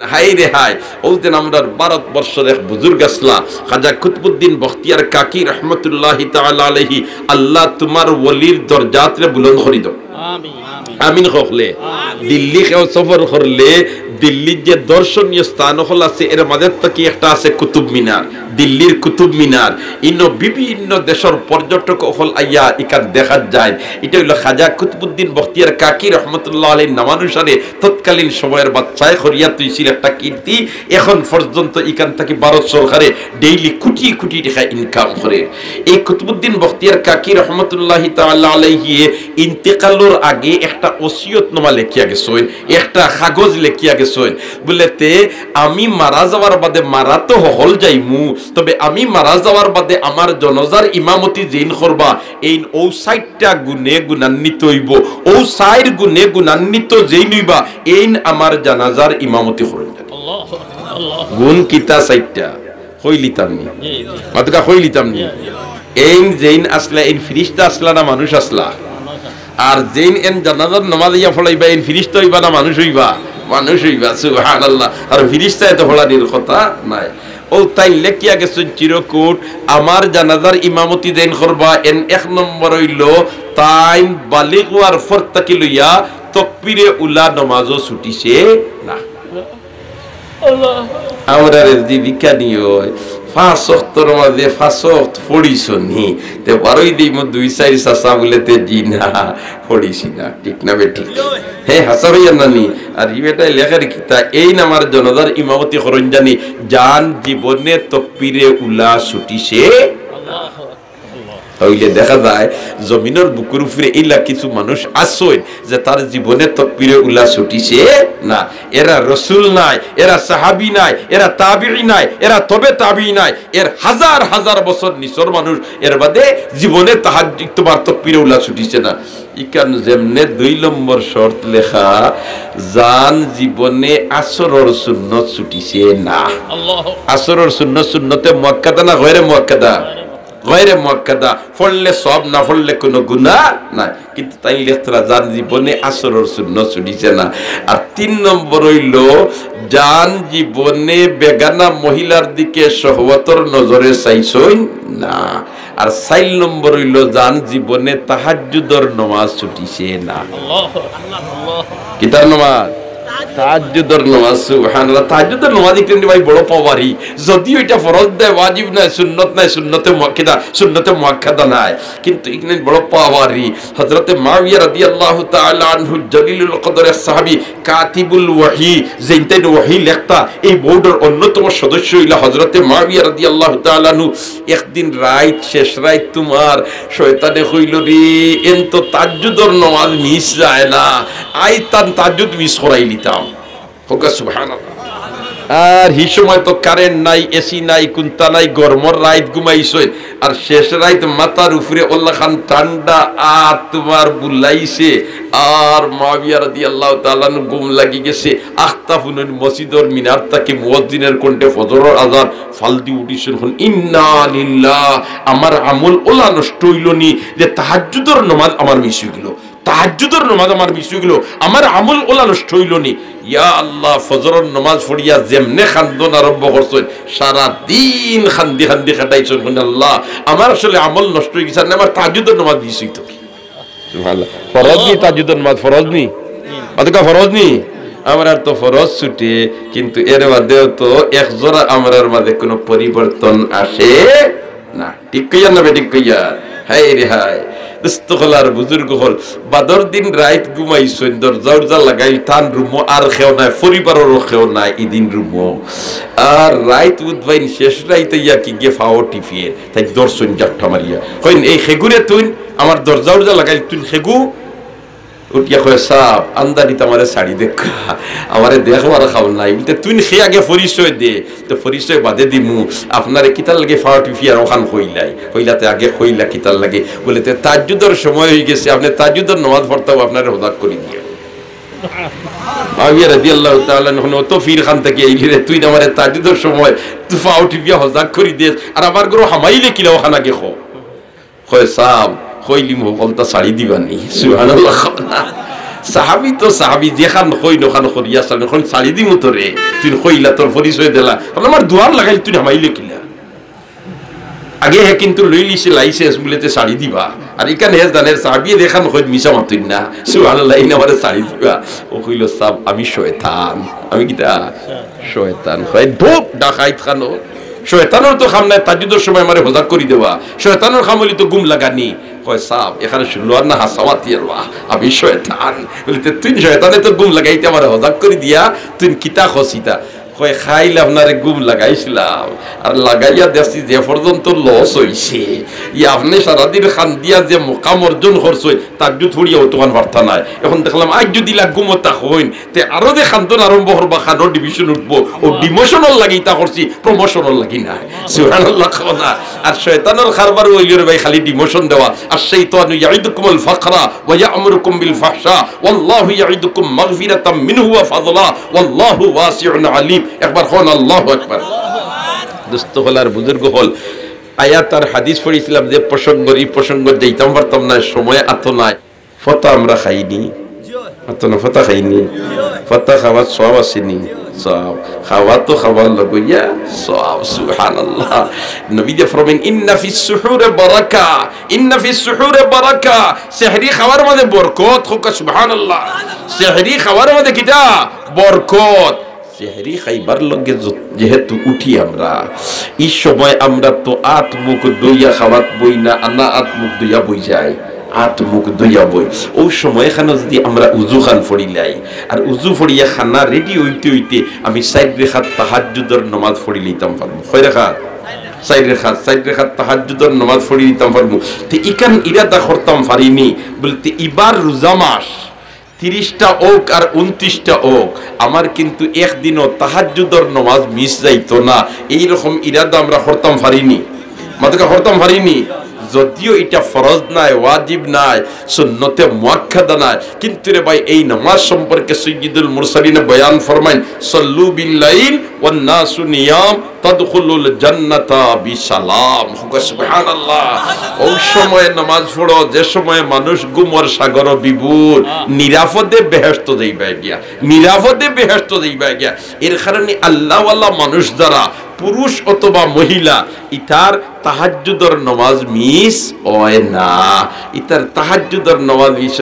high রে high ওলতেন আমরার ভারতবর্ষের এক বুজুর্গ আসলা খাজা কুতুবউদ্দিন বখতিয়ার কাকি রহমতুল্লাহি তাআলা আলাইহি আল্লাহ তোমার ওলির দরজাতরে বুলন্দ করি দাও আমিন আমিন কইলে দিল্লি কেও সফর করলে দিল্লির যে দর্শনীয় স্থান হল আছে এর মাঝে থেকে একটা আছে কুতুব মিনার দিল্লির কুতুব মিনার ইনো বিভিন্ন দেশের পর্যটক হল আইয়া ইকান দেখা যায় এটা হলো খাজা কুতুবউদ্দিন বখতিয়ার কাকি রহমতুল্লাহ আলাইহির নামানুসারে তৎকালীন সময়ের বাদশাহ খরিয়াত হইছিল একটা কীর্তি এখন পর্যন্ত ইকান থেকে ভারত সরকারে ডেইলি কোটি কোটি টাকা ইনকাম করে এই কুতুবউদ্দিন বখতিয়ার কাকি রহমতুল্লাহ তাআলা আলাইহি ইন্তেকালের আগে একটা ওসিয়তনামা লেখিয়া গেছেন একটা কাগজ লেখিয়া গেছেন বলেতে আমি মারা যাওয়ার বাদে মারা তো হল যাইমু তবে আমি মারা যাওয়ার বাদে আমার জনাজার ইমামতি যেইন করবা এই ও সাইটটা গুণে গুণান্বিত হইব ও সাইর গুণে গুণান্বিত যেই নইবা এইন আমার জানাজার ইমামতি করবেন আল্লাহু আল্লাহ গুণ কিতা সাইটটা হইলিতাম নি মাতকা হইলিতাম নি এইন যেইন আসলা এই ফেরেশতা আসলা না মানুষ আসলা আর যেইন এন জানাজার নামাজ ইয়া ফলাইবা এই ফেরেশতা হইবা না মানুষ হইবা মানুষ হইবা সুবহানাল্লাহ আর ফেরেশতা এত ফলানির কথা নাই ও তাই লেখিয়া গেছে চিরকুট আমার জানাজার ইমামতি দেন করবা এন এক নম্বর হইল তাই বালিগ ওয়ার ফরতাকি লইয়া তাকবীরে উলা নামাজও ছুটিছে না আল্লাহ আমরা রেজি বিজ্ঞানীয় পাঁচ ওয়াক্তের মাঝে পাঁচ ওয়াক্ত পড়িছনি তে বারোই দিই মো দুই চার চাচা বলেতে জি না পড়িছি না ঠিক না বেঠিক হ্যাঁ হাসা ভাইয়া নানি আর ই বেটাই লেখার কিতা এই নামার জনতার ইমামতি করন জানি জান জীবনে তাকবীরে উলা ছুটিছে হইলে দেখা যায় জমিনের বুকের উপরে এইলা কিছু মানুষ আসছেন যে তার জীবনে তাকবীরে উলা ছুটিছে না এরা রাসূল নাই এরা সাহাবী নাই এরা তাবিঈ নাই এরা তবে তাবিঈ নাই এর হাজার হাজার বছর নিচর মানুষ এর বাদে জীবনে তাহাজ্জুদ তোমার তাকবীরে উলা ছুটিছে না ইকান যেমনে দুই নম্বর শর্ত লেখা জান জীবনে আসরের সুন্নাত ছুটিছে না আল্লাহ আসরের সুন্নাত সুন্নতে মুআক্কাদা না গয়রে মুআক্কাদা গয়রে মুআক্কাদা পড়লে সব না পড়লে কোনো গুনাহ নাই কিন্তু তাই লেখতরা জান জীবনে আসরের সুন্নাত ছুটিছে না আর তিন নম্বর হইল জান জীবনে বেগানা মহিলার দিকে শহওয়াতের নজরে চাইছই না আর চার নম্বর হইল জান জীবনে তাহাজ্জুদের নামাজ ছুটিছে না আল্লাহু আল্লাহ কিতার নামাজ তাহাজ্জুদের নামাজ সুবহানাল্লাহ তাহাজ্জুদের নামাজ কিন্তু ভাই বড় পাওয়ারি যদিও এটা ফরজ দেয় ওয়াজিব নাই সুন্নাত নাই সুন্নতে মুআক্কাদা সুন্নতে মুআক্কাদা নাই কিন্তু এখানে বড় পাওয়ারি হযরত মুআবিয়া রাদিয়াল্লাহু তাআলা আনহু জলিলুল কদরের সাহাবী কাতিবুল ওয়াহি যেইতেন ওয়াহি লেখতা এই বোর্ডের অন্যতম সদস্য হইলা হযরত মুআবিয়া রাদিয়াল্লাহু তাআলা আনহু একদিন রাত শেষ রাত তোমার শয়তানে কইল রে এন তো তাহাজ্জুদের নামাজ মিস যায় না আই তাহাজ্জুদ মিস করাইলি সুবহানাল্লাহ আর হি সময় তো কারেন্ট নাই এসি নাই কুন্তা নাই গরমর রাত ঘুমাইছই আর শেষ রাত মাথার উপরে আল্লাহ খান ঠান্ডা আর তোমার বুলাইছে আর মুআবিয়া রাদিয়াল্লাহু তাআলা ঘুম লাগি গেছে আখতাফুনের মসজিদের মিনার থেকে মুয়াজ্জিনের কণ্ঠে ফজরের আযান ফালদি উঠিছেন ইন্না লিল্লাহ আমার আমল ওলা নষ্ট হইল নি যে তাহাজ্জুদের নামাজ আমার মিস হয়ে গেল তাহাজ্জুদের নামাজ আমার মিস হয়ে গেল আমার আমল ওলা নষ্ট হইল নি ইয়া আল্লাহ ফজরের নামাজ পড়িয়া যেমনে খান্দন আরম্ভ করছেন সারা দিন খান্দি খান্দি কাটাইছেন আল্লাহ আমার আসলে আমল নষ্ট হয়ে গেছে না আমার তাহাজ্জুদের নামাজ মিস হইতো কি সুবহানাল্লাহ ফরজ নি তাহাজ্জুদের নামাজ ফরজ নি আদকা ফরজ নি আমরার তো ফরজ ছুটে কিন্তু এর মধ্যেও তো এক জোড়া আমরার মধ্যে কোনো পরিবর্তন আসে না ঠিক কইয়া না বেঠিক কইয়া হাই রে হাই দস্তখলার বুজুর্গ হল বাদর দিন রাত ঘুমাইছেন দরজা লাগাই টান রুমো আর খেও নাই পরিবারেরও খেও নাই ইদিন রুমো আর রাত উদ্ভাইন শেষ রাইতে ইয়া কি গে ফাও টিফিয়ে তাই দর্শন জাপটা মারিয়া কইন এই খেগুরে তুই আমার দরজা লাগাই তুই খেগু উঠিয়া কয়ে সাপ আন্দারিতে আমারে শাড়ি দেখা আমারে দেখবার খাও নাই বলতে তুই সে আগে পরিচয় দে তো পরিচয় বাদে দিমু আপনারে কিতার লাগে ফাওয়া টিফিয়ার ওখান কইলাই কইলাতে আগে কইলা কিতার লাগে বলে তে তাহাজ্জুদের সময় হয়ে গেছে আপনি তাহাজ্জুদের নামাজ পড়তেও আপনারে হদাক করে দিয়ে মুআবিয়া রাদিয়াল্লাহু তাআলা নহন তো ফির খান থেকে এইলিরে তুই আমারে তাহাজ্জুদের সময় তুই ফাওয়া টিফিয়া হদাক করে দিস আর আমার গরো হামাইলে কিলা ওখান আগে কয় সাপ কইলি মোগলটা শাড়ি দিবানি সুবহানাল্লাহ সাহাবি তো সাহাবি যেখান কই নখান করিয়া সাল এখন সালি দিমু তোরে তুই কইলা তোর পরিচয় দিলা আমার দুয়ার লাগাই তুই হামাইলে কিলা আগে হে কিন্তু লই লিছে লাইসেন্স বলেতে শাড়ি দিবা আর এখানে হে জানের সাহাবি দেখান কই মিছা মাতুই না সুবহানাল্লাহ ইনা আমারে শাড়ি দিবা ও কইলো সাব আমি শয়তান আমি কিটা শয়তান কই ধুপ ডাকাইত খানো শয়তানের তো খাম নাই তাজ্জুদের সময় আমারে হজাক করি দেওয়া শয়তানের খাম হইলে তো গুম লাগানি কয় সাব এখানে শুনলো আর না হাসাওয়াতি আল্লাহ আমি শয়তান বলিতে তুই শয়তানে তো গুম লাগাইতে আমারে হজাক করি দিয়া তুই কিতা খসিতা কয় খাইলে আপনারে গুম লাগাইছিলাম আর লাগাইয়া দেখছি যে পর্যন্ত লস হইছে ই আপনি সারাদিন খান দিয়া যে মোকাম অর্জন করছই তাজ্জুদ ফুড়িয়া অতখান বার্তা নাই এখন দেখলাম আজ যদি গুমতা হইন তে আরো যে খান্তন আরম্ভ করবা খানোর ডিভিশন উঠবো ও ডিমোশনাল লাগি তা করছি প্রমোশনাল লাগি না সুবহানাল্লাহ খানা আর শয়তানের খারবার ওইলের ভাই খালি ডিমোশন দেওয়া আর শাইতানু ইয়াইদুকুমুল ফাকরা ওয়া ইয়া'মুরুকুম বিল ফাহশা ওয়াল্লাহু ইয়াইদুকুম মাগফিরাতাম মিনহু ওয়া ফাযলা ওয়াল্লাহু ওয়াসিউন আলিম একবার হন আল্লাহু আকবার দোস্ত হলার বুজুর্গ হল আয়াত আর হাদিস পড়িছিলাম যে প্রসঙ্গ এই প্রসঙ্গ দিতাম পারতাম না সময় এত নাই ফতা আমরা খাইনি এত না ফতা খাইনি ফতা খাওয়ার সব আসেনি সব খাওয়া তো খাবার লগইয়া সব সুবহানাল্লাহ নবী যে ফরমান ইন্না ফিস সুহুরে বারাকা ইন্না ফিস সুহুরে বারাকা সেহরি খাওয়ার মধ্যে বরকত হোক সুবহানাল্লাহ সেহরি খাওয়ার মধ্যে কিটা বরকত সেহরি খাইবার লগে যেহেতু উঠি আমরা এই সময় আমরা তো আত মুখ দইয়া খাওয়াত বই না আনা আত মুখ দইয়া বই যায় আত মুখ দইয়া বই ওই সময় এখানে যদি আমরা উজু খান ফড়িলাই আর উজু ফড়িয়া খানা রেডি হইতে হইতে আমি সাইড রেখাত তাহাজ্জুদের নামাজ ফড়ি লইতাম পারবো কয় রেখাত সাইড রেখাত তাহাজ্জুদের নামাজ ফড়ি লইতাম পারবো তো ইকান ইরাদা করতাম পারিনি বলতে এবার রোজা মাস 30টা ওক আর 29টা ওক আমার কিন্তু একদিনও তাহাজ্জুদের নামাজ মিস যাইতো না এইরকম ইরাদা আমরা করতাম পারিনি মাদকা করতাম পারিনি যদিও এটা ফরজ নাই ওয়াজিব নাই সুন্নতে মুআক্কাদা নাই কিন্তু রে ভাই এই নামাজ সম্পর্কে সাইয়্যিদুল মুরসালিন বয়ান ফরমায় সাল্লু বিল লাইল ওয়ান নাসু নিয়াম তাদখুলুল জান্নাতা বিসালাম সুবহানাল্লাহ ওই সময় নামাজ পড়ো যে সময় মানুষ গুমর সাগর বিপুল নিরাপদে বেহেশত যাইবা গিয়া নিরাপদে বেহেশত যাইবা গিয়া এর কারণে আল্লাহ ওয়ালা মানুষ দ্বারা পুরুষ অথবা মহিলা ইতার তাহাজ্জুদের নামাজ মিস হয় না ইতার তাহাজ্জুদের নামাজ মিস